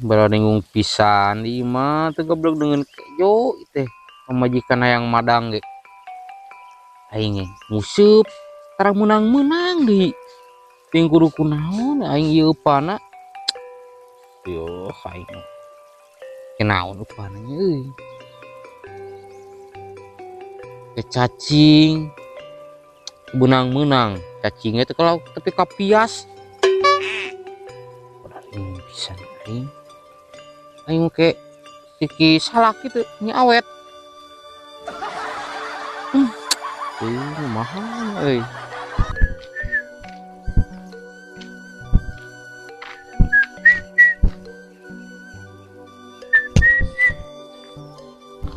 Baraningung pisan di mah teu goblok dengan kejo teh pamajikan hayang madang ge. Aing ge nguseup tarang menang-menang deui. Ting kudu kunaon aing ieu upana. Yo aing kenaon upana nya euy. Cacing benang-menang cacingnya teh kalau tapi kapias. Baraning pisan aing ke siki salak gitu nya awet. Mahal euy.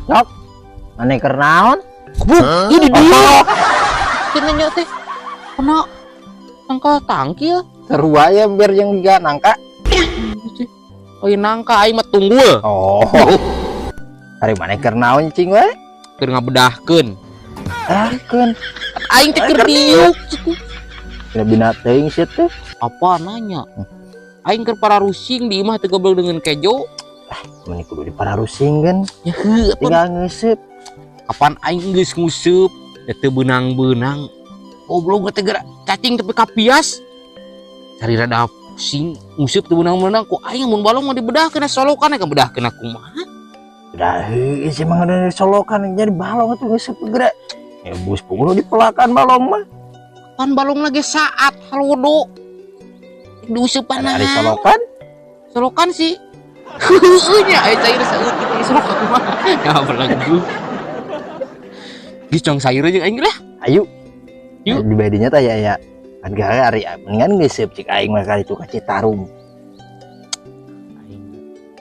Sok, maneh keur naon? Ini dia. Kena nya teh. Kena nangka tangkil. Sarua ya biar yang juga nangka. Oh iya nangka aing mah tunggul. Oh. Hari maneh keur naon cing we? Keur ngabedahkeun. Keun. Aing teh keur diuk. Kena binatang sih teh. Apa nanya? Aing keur pararusing di imah teh goblok dengan kejo. Meni kudu dipararusing kan. Ya heuh Tinggal ngeuseup. kapan aing geus nguseup teu benang-benang. Goblok teh geura cacing tapi kapias. Cari rada pusing nguseup teu benang-benang ku aing mun balong mah dibedahkeun solokan ka bedahkeun aku mah. Dah heuh sih mah ada solokan jadi balong atuh ngeusup geura. Ya bus pukul dipelakan balong mah. Pan balong lagi saat halodo. Diuseupan Ada naon? solokan? Solokan sih. Heueuh nya aya cair saeutik solok aku mah. Ya apalagi. Geus cong sayur aja aing lah. Ayo. Yuk. Di badinya teh ya. Harga hari mendingan ngeusup cik aing mah kali itu ka Citarum.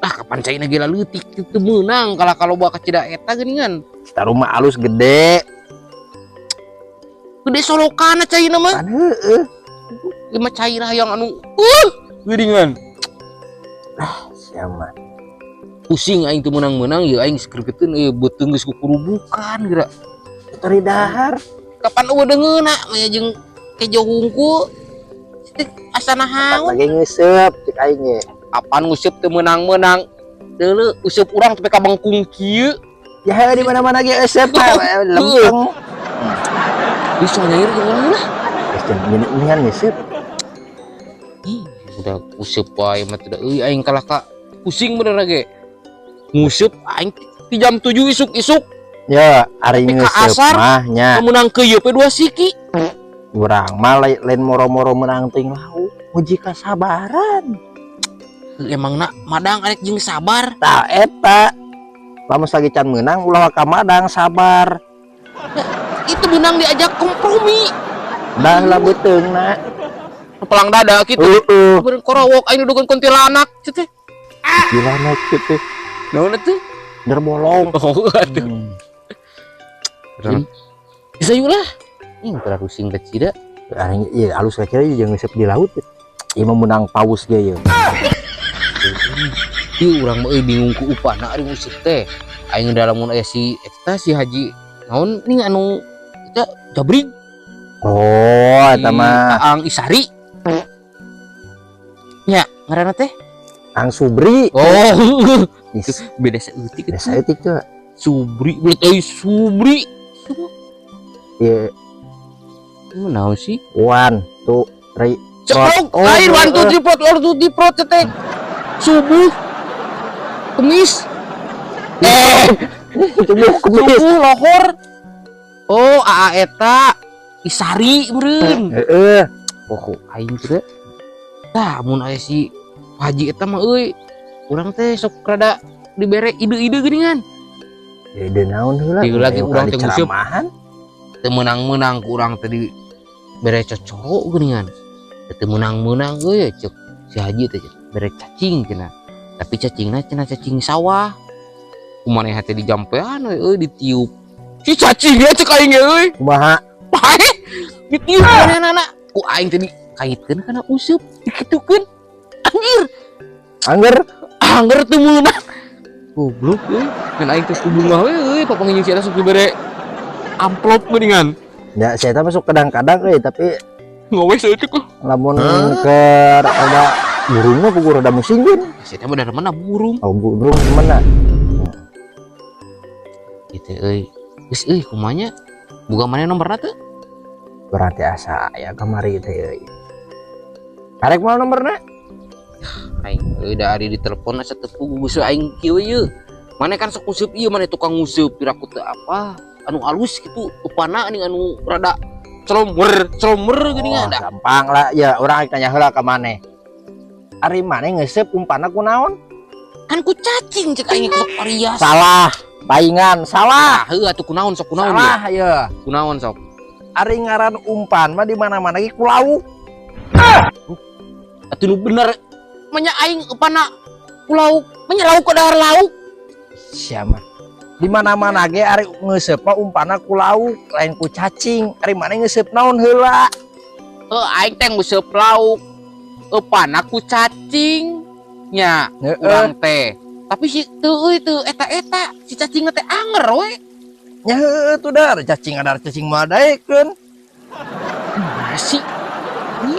Kapan cairna ge leutik teu meunang kalau bawa ka cida eta geuningan. Citarum mah alus gede. Gede solokan cairna mah. Kan heueuh. Ieu mah cair hayang anu geuningan. Siapa? Pusing aing teu meunang-meunang ieu aing sakeureukeun ieu beuteung geus kukurubukan geura. Tori dahar. Kapan eueuh deungeuna aya jeung kejo hungkul. Asana haun. Lagi ngeusup cik aing ge. Kapan nguseup teu meunang-meunang. Deuleu useup urang teh ka bangkung kieu. Ya di mana-mana ge ngeusup mah lempeng. Bisa nyair jeung urang lah. Geus jeung geuningan ngeusup. Udah useup wae mah teh euy aing kalah ka pusing bener ge. Nguseup aing di jam 7 isuk-isuk. Ya, ari Tapi ka ngeusup asar, mah nya. Menang ke ieu 2 siki. Urang mah lain moro-moro menang teuing lau. Uji kasabaran. Emang nak madang arek jeung sabar. Tah eta. Lamun lagi can meunang ulah ka madang sabar. Itu benang diajak kompromi. Dah lah beuteungna. Pelang dada kitu. Beureun korowok aing dudukeun kuntilanak teh. Gimana teh? Naon teh? Derbolong. Oh aduh. Bisa yuk lah. Ini terlalu singkat cida. Ari ieu alus kira jeung ngeusup di laut. Ieu mah menang paus ge ieu. Ieu urang mah bingung ku upana ari nguseup teh. Aing dalamun aya si eta si Haji naon ning anu eta Jabring. Oh, eta mah Ang Isari. Nya ngaranna teh? Ang Subri. Oh. Beda saeutik Beda saeutik tuh. Subri, belet euy Subri. Ieu Naon sih? 1 2 3. Ceklok, lain 1 2 3 prot, 1 2 3 prot cetek. Subuh. Kemis. Subuh lohor. Oh, aa eta Isari meureun. Heeh. Pokok aing teh. Tah mun aya si Haji eta mah euy, urang teh sok rada dibere ide-ide geuningan. Ide naon heula? Ieu lagi urang teh nguseup. Teu meunang-meunang ku urang teh dibere cocok geuningan. Teu meunang-meunang euy cek si Haji teh bere cacing cenah. Tapi cacingna cenah cacing sawah. Kumaneh teh dijampean euy ditiup. Si cacingnya cek aing euy. Kumaha? Pae ditiup manehna. Ku aing teh dikaitkeun kana useup, dikitukeun. Angger teu meunang. Goblok euy. Ngan aing teh kubungah we euy papangeuh jeung si eta sok dibere amplop geuningan. Ya saya masuk kadang-kadang tapi Ngowes euy kok. lamun keur ada burungnya pugur ada musingin. Saya bener mana burung. Oh burung mana? Gitu geus kumanya boga maneh nomorna teu? Berarti asa ya kemari teh. Arek mau nomorna? Aing da ari di telepon asa teu pugu geus aing kieu ye. Maneh kan sok nguseup ieu maneh tukang nguseup piraku teu apa anu alus gitu upana nih anu rada celomer geuning ada. Gampang lah ya orang tanya heula ka maneh. Ari maneh ngeuseup umpana kunaon? Kan ku cacing cek aing sok varias. Salah, paingan salah. Heuh atuh kunaon sok kunaon Salah ya. Kunaon sok? Ari ngaran umpan mah di mana-mana ge ku lauk. Atuh nu bener manya aing upana ku lauk, manya lauk ka dahar lauk. Siapa? Di mana-mana ge ari ngeuseup mah umpana ku lauk, lain ku cacing. Ari maneh ngeuseup naon heula? Aing teh nguseup lauk. Upana ku cacing. Nya, urang teh. Tapi si teu euy teu eta si cacing teh anger we. Nya heueuh tuh dar cacing ada cacing mah daekeun. Masih. Nih.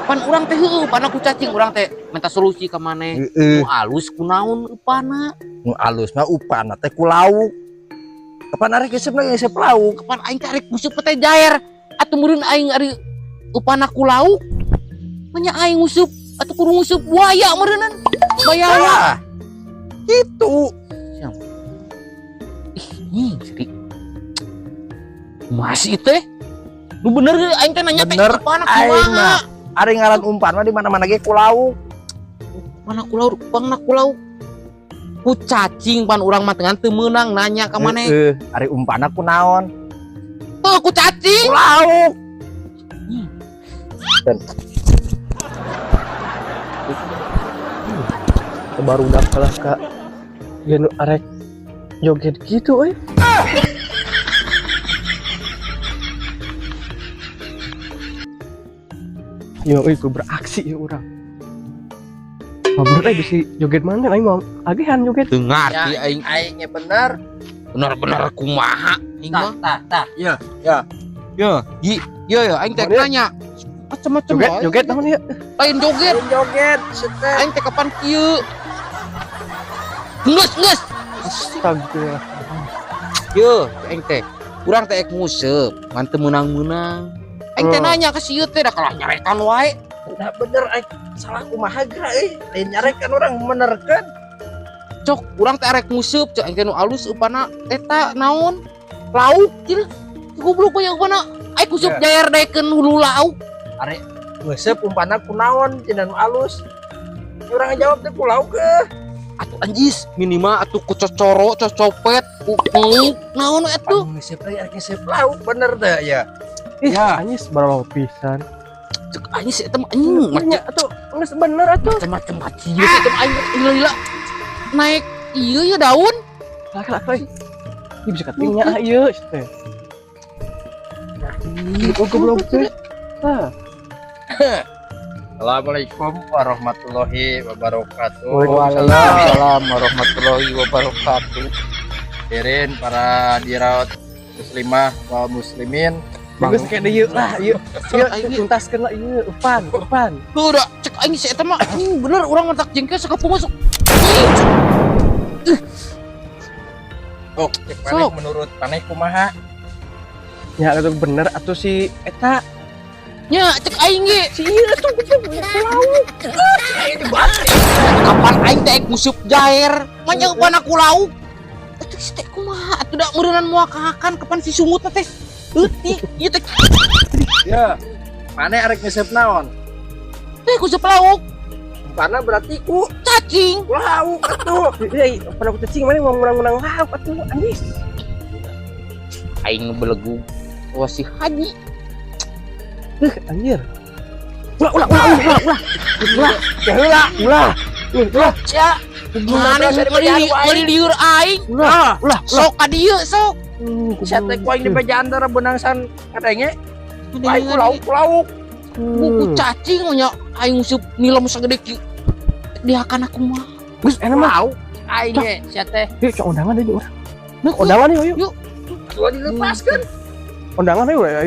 Pan urang teh heueuh upana ku cacing urang teh minta solusi ka maneh. Nu alus kunaon upana? Nu alus mah upana teh ku lauk. Kapan ari ngeuseup lauk? Kapan aing teh arek nguseup teh jaer atuh meureun aing ari upana ku lauk. Manya aing nguseup atuh kudu nguseup buaya meureunan. Bayawa. Gitu. Ih, jadi masih teh. Lu bener ge aing teh nanya teh upana kumaha? Ari ngaran umpan mah di mana-mana ge ku lauk. Mana ku lauk, bangna ku lauk. Ku cacing pan urang mah teu meunang nanya ka maneh. Ari umpana kunaon? Tuh ku cacing. Ku lauk. Dan baru udah kalah kak ya nu arek joget gitu yo itu beraksi ya orang bener si joget mana aing mau agehan joget Teu ngarti ya, aingnya bener kumaha aing mah. Tah ya Aing teh nanya macam-macam joget naon ya lain joget aing teh kapan kieu geus astaga Yo, aing teh urang teh nguseup ngan teu meunang-meunang aing teh nanya ka si ieu teh da kalah nyarekan wae. Udah bener aing salah kumaha gra lain nyarekan orang benerkeun Cok urang teh arek nguseup cek aing teh nu alus upana eta naon lauk cenah goblok we upana aing nguseup jaer daekeun hulu lauk arek ngeuseub umpana kunaon cenah nu alus urang jawab teh ku lauk atuh anjis minimal atuh ku cocoro cocopet ku naon atuh ngeuseub arek ngeuseub lauk bener teh ya ya anjis barang pisan cek anjis eta mah anjing macam atuh geus bener atuh macam ieu teh aing lila naik ieu ya daun lak ini bisa katingnya ieu teh itu goblok teh Assalamualaikum warahmatullahi wabarakatuh. Waalaikumsalam warahmatullahi wabarakatuh. Hadirin para dirawat muslimah wal muslimin. Bagus kayak ieu lah, ieu tuntaskeun lah ieu upan. Tuh udah cek aing si eta mah bener urang mantak jengkel sakapu masuk. Oh, cek maneh menurut maneh kumaha? Ya itu bener atuh si eta nya cek aing ge si ieu atuh lauk. Kapan aing teh nguseup jaer, manya upana ku lauk. Atuh si teh kumaha atuh da meureunan moal kahakan kapan si sungut teh. Eutik ieu teh. Ya. Maneh arek ngeuseub naon? Teh nguseup lauk. Karena berarti ku Cacing. lauk atuh. Euy, pernah ku cacing mana mau menang-menang lauk atuh anjis. Aing belegu wasi haji. Anjir. Ulah. Ya. Mana meli liur aing. Ulah. Sok ka dieu sok. Sia teh ku aing di bejaan antara benangsan kadenge. Aing ku lauk. Buku cacing nya aing nguseup nilem sagede kieu. Diakan aku mah. Geus enak mah. Lauk aing ge sia teh. Yuk cok undangan deui urang. Undangan yuk. Gua dilepaskeun. Undangan deui we.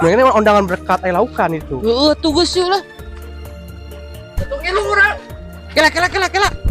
Ini undangan berkat ai laukan itu. Heeh tuh geus lah. Betul Kela kela kela kela.